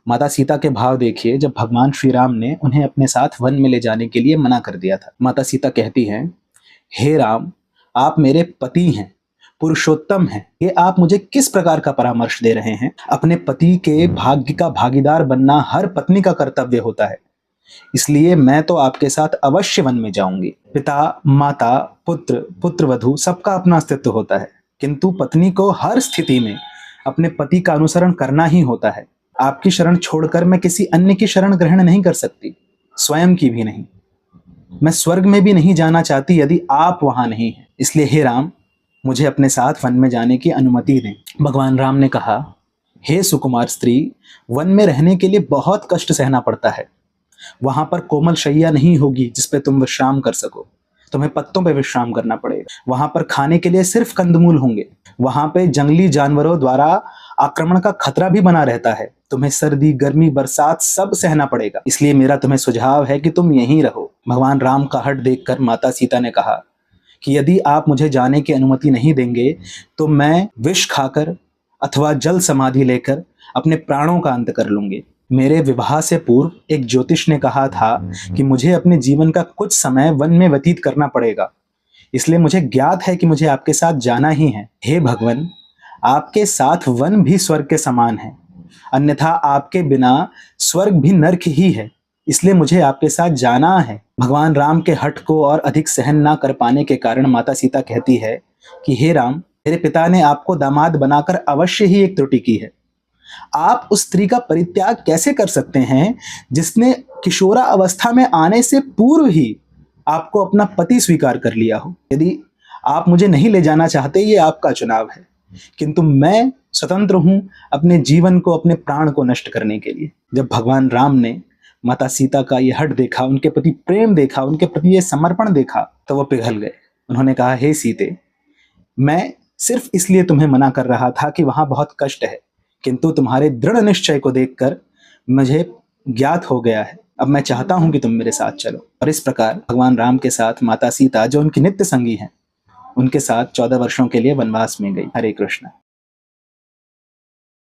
माता सीता के भाव देखिए जब भगवान श्री राम ने उन्हें अपने साथ वन में ले जाने के लिए मना कर दिया था। माता सीता कहती हैं, हे राम, आप मेरे पति हैं, पुरुषोत्तम हैं, ये आप मुझे किस प्रकार का परामर्श दे रहे हैं? अपने पति के भाग्य का भागीदार बनना हर पत्नी का कर्तव्य होता है, इसलिए मैं तो आपके साथ अवश्य वन में जाऊंगी। पिता, माता, पुत्र, पुत्रवधू सबका अपना अस्तित्व होता है, किंतु पत्नी को हर स्थिति में अपने पति का अनुसरण करना ही होता है। आपकी शरण छोड़कर मैं किसी अन्य की शरण ग्रहण नहीं कर सकती, स्वयं की भी नहीं। मैं स्वर्ग में भी नहीं जाना चाहती यदि आप वहां नहीं हैं। इसलिए हे राम, मुझे अपने साथ वन में जाने की अनुमति दें। भगवान राम ने कहा, हे सुकुमार स्त्री, वन में रहने के लिए बहुत कष्ट सहना पड़ता है। वहां पर कोमल शैया नहीं होगी जिस पे तुम विश्राम कर सको, तुम्हें पत्तों पे विश्राम करना पड़ेगा। वहां पर खाने के लिए सिर्फ कंदमूल होंगे। वहां पे जंगली जानवरों द्वारा आक्रमण का खतरा भी बना रहता है। तुम्हें सर्दी, गर्मी, बरसात सब सहना पड़ेगा। इसलिए मेरा तुम्हें सुझाव है कि तुम यहीं रहो। भगवान राम का हठ देखकर माता सीता ने कहा कि यदि आप मुझे जाने की अनुमति नहीं देंगे तो मैं विष खाकर अथवा जल समाधि लेकर अपने प्राणों का अंत कर लूंगी। मेरे विवाह से पूर्व एक ज्योतिष ने कहा था कि मुझे अपने जीवन का कुछ समय वन में व्यतीत करना पड़ेगा, इसलिए मुझे ज्ञात है कि मुझे आपके साथ जाना ही है। हे भगवान, आपके साथ वन भी स्वर्ग के समान है, अन्यथा आपके बिना स्वर्ग भी नरक ही है, इसलिए मुझे आपके साथ जाना है। भगवान राम के हठ को और अधिक सहन ना कर पाने के कारण माता सीता कहती है कि हे राम, मेरे पिता ने आपको दामाद बनाकर अवश्य ही एक त्रुटि की है। आप उस स्त्री का परित्याग कैसे कर सकते हैं जिसने किशोरा अवस्था में आने से पूर्व ही आपको अपना पति स्वीकार कर लिया हो? यदि आप मुझे नहीं ले जाना चाहते, ये आपका चुनाव है, किंतु मैं स्वतंत्र हूं अपने जीवन को, अपने प्राण को नष्ट करने के लिए। जब भगवान राम ने माता सीता का ये हठ देखा, उनके प्रति प्रेम देखा, उनके प्रति ये समर्पण देखा, तो वो पिघल गए। उन्होंने कहा, हे सीते, मैं सिर्फ इसलिए तुम्हें मना कर रहा था कि वहां बहुत कष्ट है, किंतु तुम्हारे दृढ़ निश्चय को देखकर मुझे ज्ञात हो गया है। अब मैं चाहता हूं कि तुम मेरे साथ चलो। और इस प्रकार भगवान राम के साथ माता सीता, जो उनकी नित्य संगी हैं, उनके साथ 14 वर्षों के लिए वनवास में गई। हरे कृष्ण।